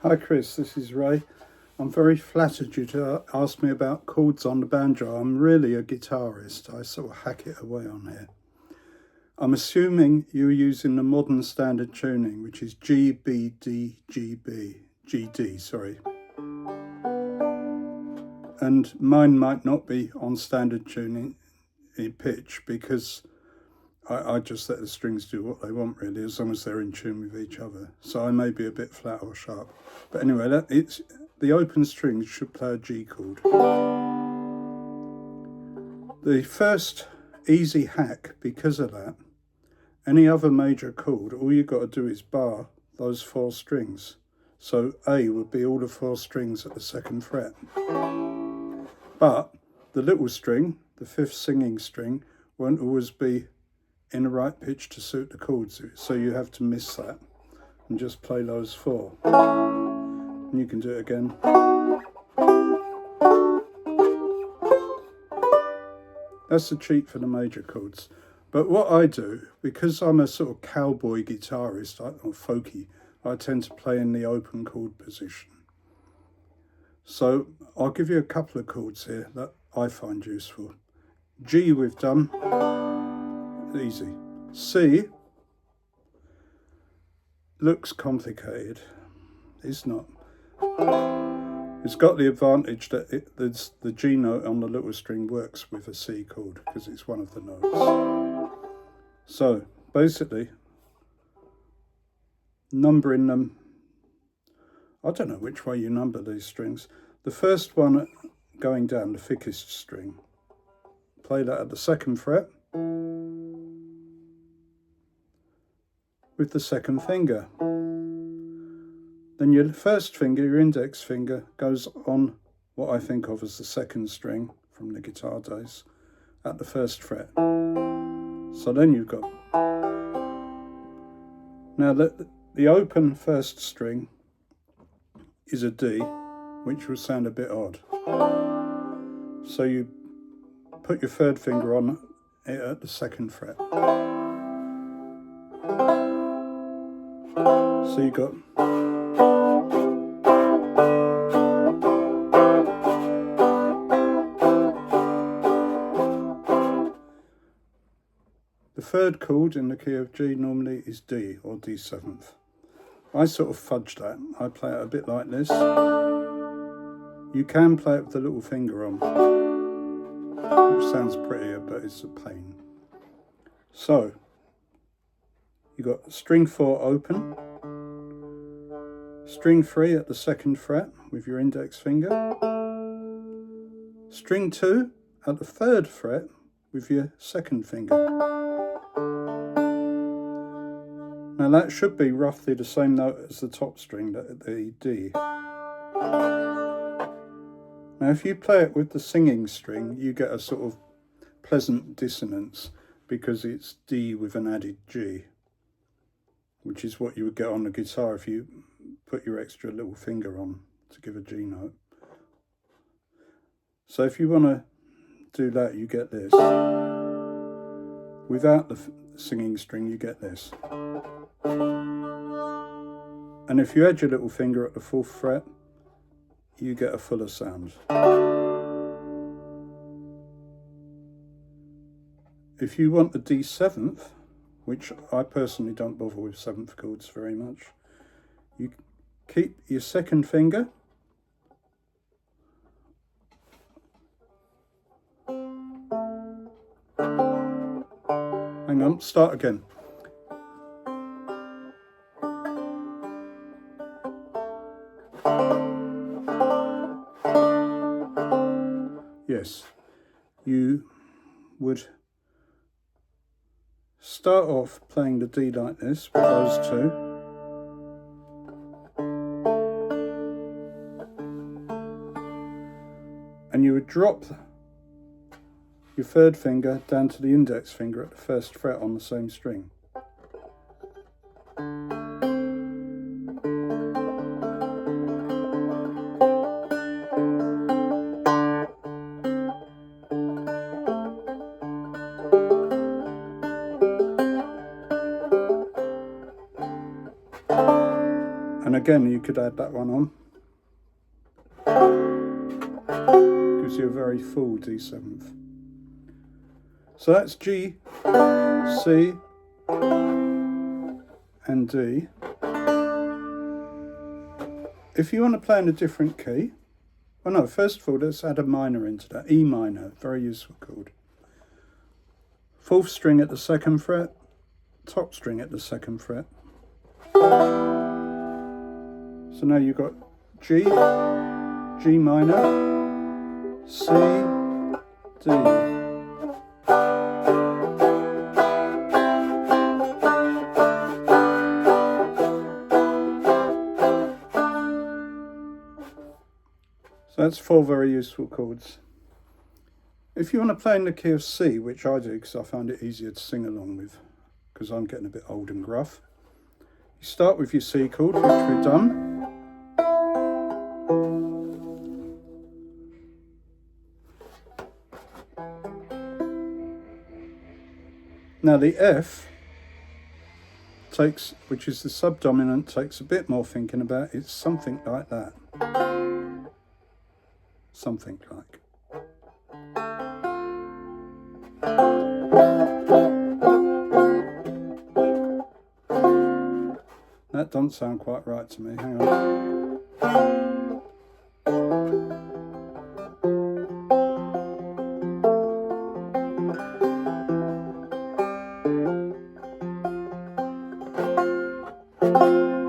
Hi Chris, this is Ray. I'm very flattered you to ask me about chords on the banjo. I'm really a guitarist. I sort of hack it away on here. I'm assuming you're using the modern standard tuning, which is G, B, D, G, B, G, D, sorry. And mine might not be on standard tuning in pitch because I just let the strings do what they want really, as long as they're in tune with each other. So I may be a bit flat or sharp. But anyway, it's the open strings should play a G chord. The first easy hack, because of that, any other major chord, all you've got to do is bar those 4 strings. So A would be all the 4 strings at the 2nd fret. But the little string, the 5th singing string, won't always be in the right pitch to suit the chords, so you have to miss that and just play those 4. And you can do it again. That's the cheat for the major chords. But what I do, because I'm a sort of cowboy guitarist or folky, I tend to play in the open chord position. So I'll give you a couple of chords here that I find useful. G we've done, easy. C looks complicated, it's not. It's got the advantage that the G note on the little string works with a C chord because it's one of the notes. So basically, numbering them, I don't know which way you number these strings. The first one going down, the thickest string, play that at the 2nd fret with the 2nd finger. Then your first finger, your index finger, goes on what I think of as the 2nd string from the guitar days at the 1st fret. So then you've got, now the open 1st string is a D, which will sound a bit odd. So you put your 3rd finger on it at the 2nd fret. So you got, the 3rd chord in the key of G normally is D or D7th. I sort of fudge that. I play it a bit like this. You can play it with the little finger on, which sounds prettier, but it's a pain. So you got string 4 open, string 3 at the 2nd fret with your index finger, string 2 at the 3rd fret with your 2nd finger. Now that should be roughly the same note as the top string, the D. Now if you play it with the singing string, you get a sort of pleasant dissonance because it's D with an added G, which is what you would get on the guitar if you put your extra little finger on to give a G note. So if you want to do that, you get this. Without the singing string, you get this. And if you add your little finger at the 4th fret, you get a fuller sound. If you want the D7th, which I personally don't bother with 7th chords very much, you keep your 2nd finger hang on, start again. Yes, you would start off playing the D like this with those 2. And you would drop your 3rd finger down to the index finger at the 1st fret on the same string. And again, you could add that one on. Gives you a very full D7th. So that's G, C, and D. If you want to play in a different key, well no, first of all let's add a minor into that. E minor, very useful chord. 4th string at the 2nd fret, top string at the 2nd fret. So now you've got G, G minor, C, D. So that's 4 very useful chords. If you want to play in the key of C, which I do because I find it easier to sing along with, because I'm getting a bit old and gruff, you start with your C chord, which we've done. Now the F takes, which is the subdominant, takes a bit more thinking about. It's something like that. Something like. That doesn't sound quite right to me. Hang on.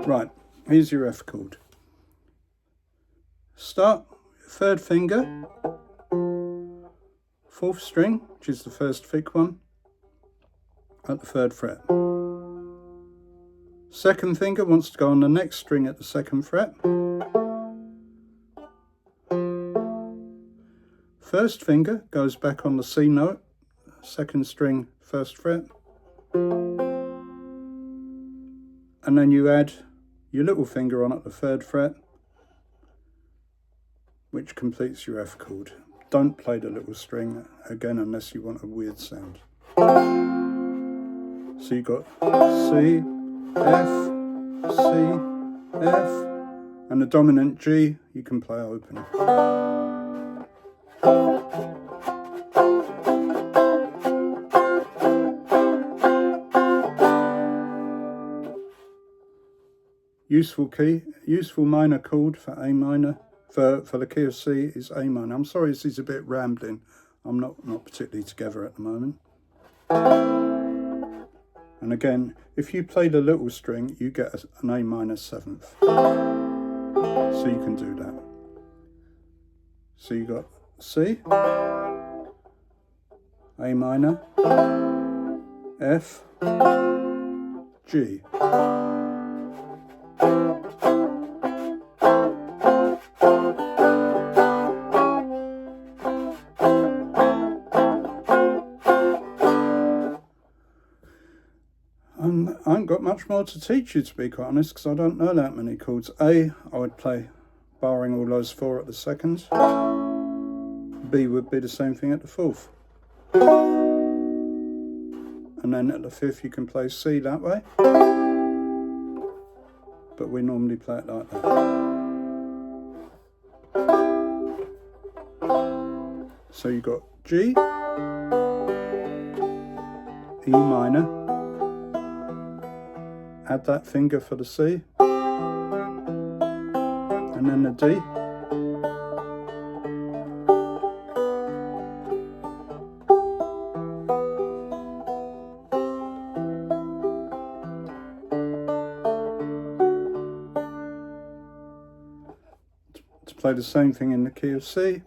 Right, here's your F chord. Start 3rd finger, 4th string, which is the first thick one, at the 3rd fret. 2nd finger wants to go on the next string at the 2nd fret. 1st finger goes back on the C note, 2nd string, 1st fret. And then you add your little finger on at the 3rd fret, which completes your F chord. Don't play the little string again unless you want a weird sound. So you've got C, F, C, F, and the dominant G you can play open. Useful key, useful minor chord for A minor, for the key of C is A minor. I'm sorry this is a bit rambling. I'm not particularly together at the moment. And again, if you play the little string, you get an A minor 7th. So you can do that. So you got C, A minor, F, G. I haven't got much more to teach you, to be quite honest, because I don't know that many chords. A, I would play barring all those 4 at the 2nd. B would be the same thing at the 4th. And then at the 5th you can play C that way. But we normally play it like that. So you've got G, E minor, add that finger for the C, and then the D. To play the same thing in the key of C.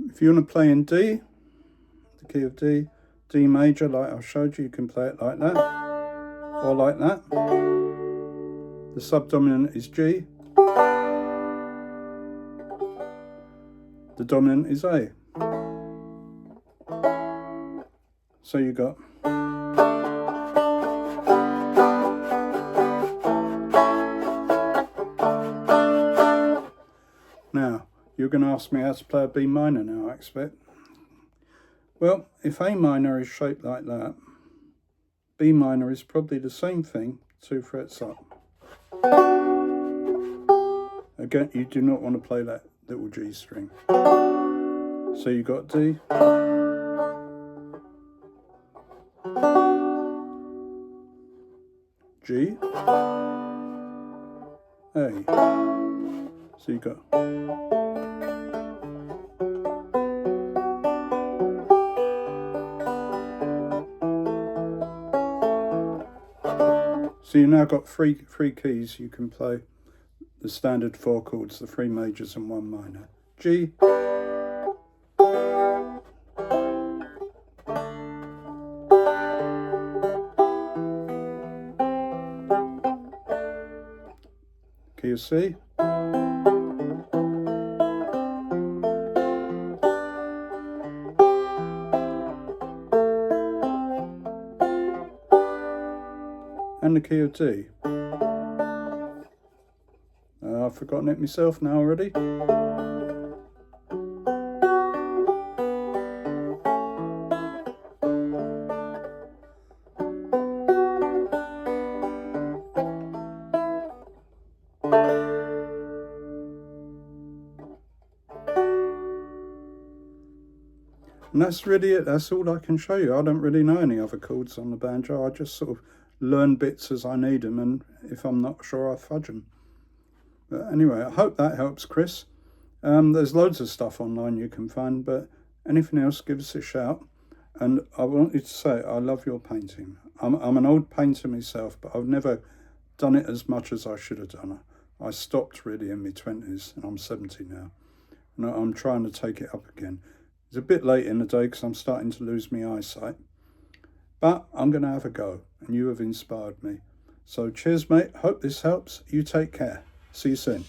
If you want to play in D, the key of D, D major, like I showed you, you can play it like that, or like that. The subdominant is G, The dominant is A. So you got now you're going to ask me how to play a B minor now, I expect. Well, if A minor is shaped like that, B minor is probably the same thing, 2 frets up. Again, you do not want to play that little G string. So you got D, G, A. So you got so you now got three keys you can play. The standard 4 chords, the 3 majors and 1 minor. G, key of C, and the key of D. I've forgotten it myself now already. And that's really it. That's all I can show you. I don't really know any other chords on the banjo. I just sort of learn bits as I need them, and if I'm not sure, I fudge them. But anyway, I hope that helps, Chris. There's loads of stuff online you can find, but anything else, give us a shout. And I wanted to say, I love your painting. I'm an old painter myself, but I've never done it as much as I should have done. I stopped really in my 20s, and I'm 70 now. And I'm trying to take it up again. It's a bit late in the day because I'm starting to lose my eyesight. But I'm going to have a go, and you have inspired me. So cheers, mate. Hope this helps. You take care. See you soon.